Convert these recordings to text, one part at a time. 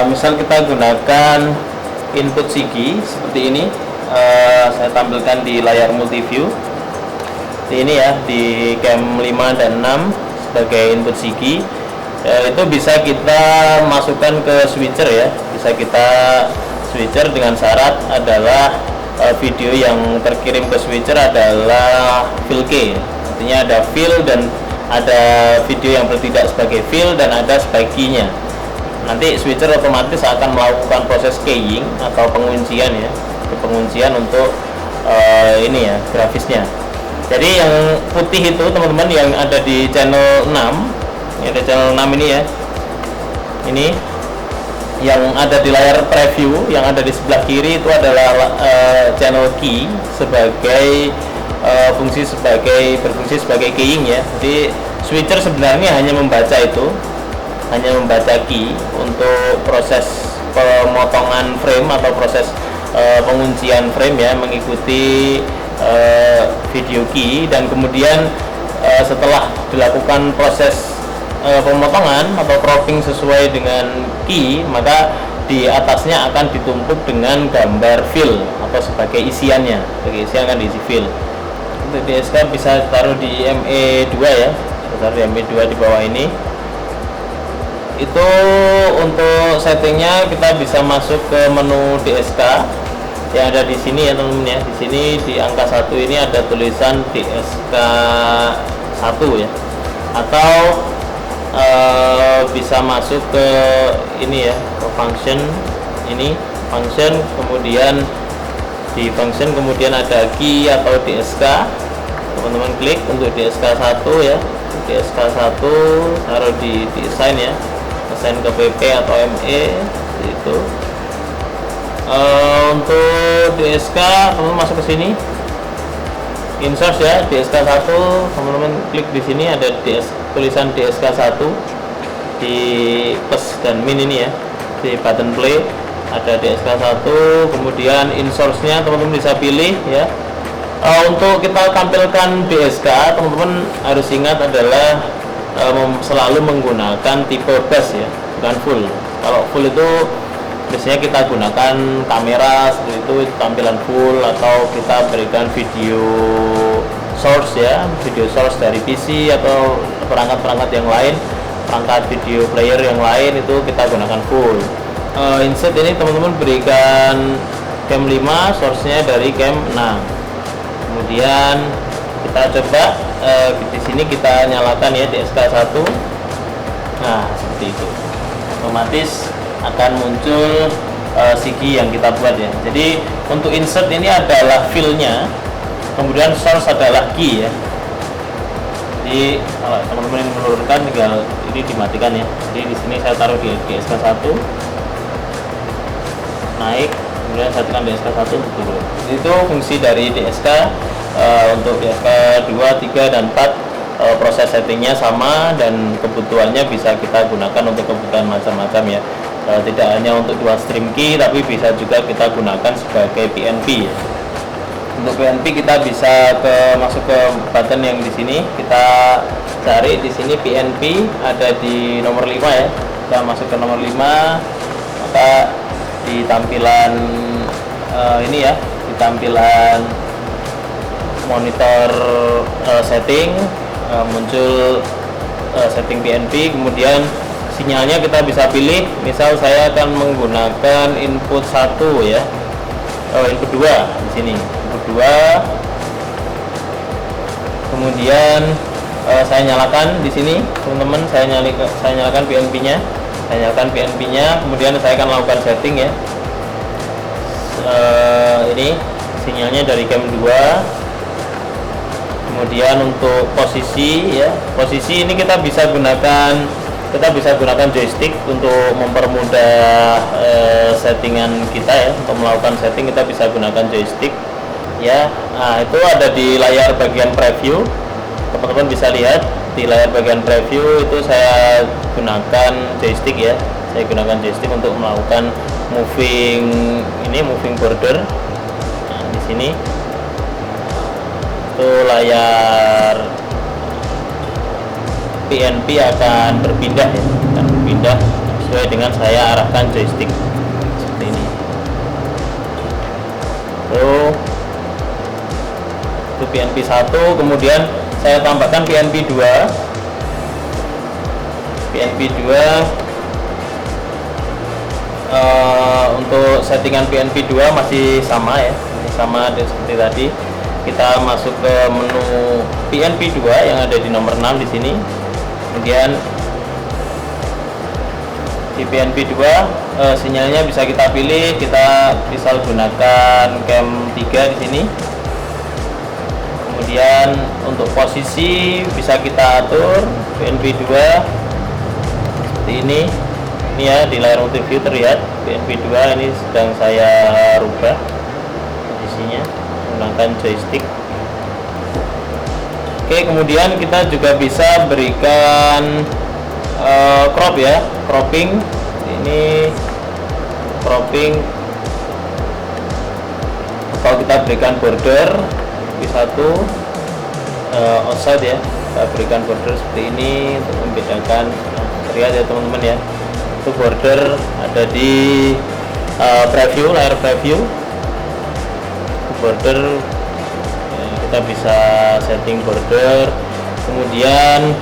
Misal kita gunakan input SIGI seperti ini, saya tampilkan di layar multiview. Ini ya, di cam 5 dan 6 sebagai input SIGI. Itu bisa kita masukkan ke switcher ya, bisa kita switcher dengan syarat adalah video yang terkirim ke switcher adalah fill key, artinya ada fill dan ada video yang bertindak sebagai fill dan ada sebagai key-nya. Nanti switcher otomatis akan melakukan proses keying atau penguncian ya, penguncian untuk ini ya, grafisnya. Jadi yang putih itu teman-teman yang ada di channel 6, ini ada channel 6 ini ya, ini yang ada di layar preview, yang ada di sebelah kiri itu adalah channel key sebagai berfungsi sebagai keying ya. Jadi switcher sebenarnya hanya membaca itu, hanya membaca key untuk proses pemotongan frame atau proses penguncian frame ya, mengikuti video key, dan kemudian setelah dilakukan proses pemotongan atau cropping sesuai dengan key, maka di atasnya akan ditumpuk dengan gambar fill atau sebagai isiannya, sebagai isian akan diisi fill. Untuk DSK bisa taruh di ME2 ya, taruh di ME2 di bawah ini. Itu untuk settingnya kita bisa masuk ke menu DSK yang ada di sini ya teman-teman ya. Di sini di angka 1 ini ada tulisan DSK 1 ya, atau bisa masuk ke ini ya, ke function ini, function, kemudian di function kemudian ada key atau DSK, teman-teman klik untuk DSK 1 ya. DSK 1 taruh di design ya, assign ke PP atau ME itu. Untuk DSK teman-teman masuk ke sini, insert ya, DSK 1, teman-teman klik di sini ada tulisan DSK 1 di plus dan min ini ya, di button play ada DSK 1, kemudian in-source-nya teman-teman bisa pilih ya. Untuk kita tampilkan DSK, teman-teman harus ingat adalah selalu menggunakan tipe bus ya, bukan full. Kalau full itu biasanya kita gunakan kamera seperti itu tampilan full, atau kita berikan video source ya, video source dari PC atau perangkat-perangkat yang lain, perangkat video player yang lain, itu kita gunakan full. Insert ini teman-teman berikan cam 5, source-nya dari cam 6. Kemudian kita coba di sini kita nyalakan ya DSK 1. Nah, seperti itu. Otomatis akan muncul SIGI yang kita buat ya. Jadi untuk insert ini adalah fill-nya, kemudian source adalah key ya. Jadi kalau teman-teman ingin menurunkan, tinggal ini dimatikan ya. Jadi di sini saya taruh di DSK 1, naik, kemudian saya tekan DSK 1 untuk turun. Itu fungsi dari DSK. Untuk DSK 2, 3, dan 4 proses settingnya sama, dan kebutuhannya bisa kita gunakan untuk kebutuhan macam-macam ya. Tidak hanya untuk dual stream key, tapi bisa juga kita gunakan sebagai PNP ya. Untuk PNP kita bisa masuk ke button yang di sini, kita cari di sini PNP ada di nomor 5 ya. Kita masuk ke nomor 5, maka di tampilan ini ya, di tampilan monitor setting muncul setting PNP, kemudian sinyalnya kita bisa pilih. Misal saya akan menggunakan input 1 ya, input 2 di sini, input 2. Kemudian saya nyalakan di sini teman-teman, saya nyalakan PNP-nya, kemudian saya akan lakukan setting ya. Ini sinyalnya dari cam 2. Kemudian untuk posisi ya, posisi ini kita bisa gunakan joystick untuk mempermudah settingan kita ya. Untuk melakukan setting kita bisa gunakan joystick ya. Nah, itu ada di layar bagian preview, teman-teman bisa lihat di layar bagian preview itu saya gunakan joystick ya. Saya gunakan joystick untuk melakukan moving border. Nah, di sini itu layar PNP akan berpindah ya, pindah sesuai dengan saya arahkan joystick seperti ini. Itu PNP 1, kemudian saya tambahkan PNP 2. Untuk settingan PNP 2 masih sama ya, sama seperti tadi. Kita masuk ke menu PNP 2 yang ada di nomor 6 di sini. Kemudian di PNP 2 sinyalnya bisa kita pilih, kita bisa gunakan cam 3 di sini. Kemudian untuk posisi bisa kita atur PNP 2 seperti ini ya, di layar multiview terlihat PNP 2 ini sedang saya rubah posisinya menggunakan joystick. Oke, kemudian kita juga bisa berikan crop ya, cropping. Ini cropping, kalau kita berikan border P1 offset ya, kita berikan border seperti ini untuk membedakan. Lihat ya teman-teman ya, itu border ada di preview, layar preview border ya, kita bisa setting border. Kemudian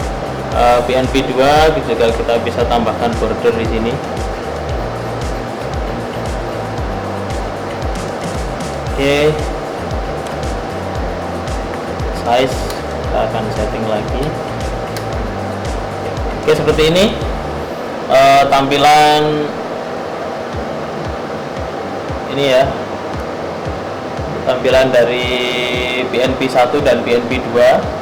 PNP 2 juga kita bisa tambahkan border di sini. Oke, size kita akan setting lagi. Oke, seperti ini tampilan ini ya, tampilan dari PNP 1 dan PNP 2.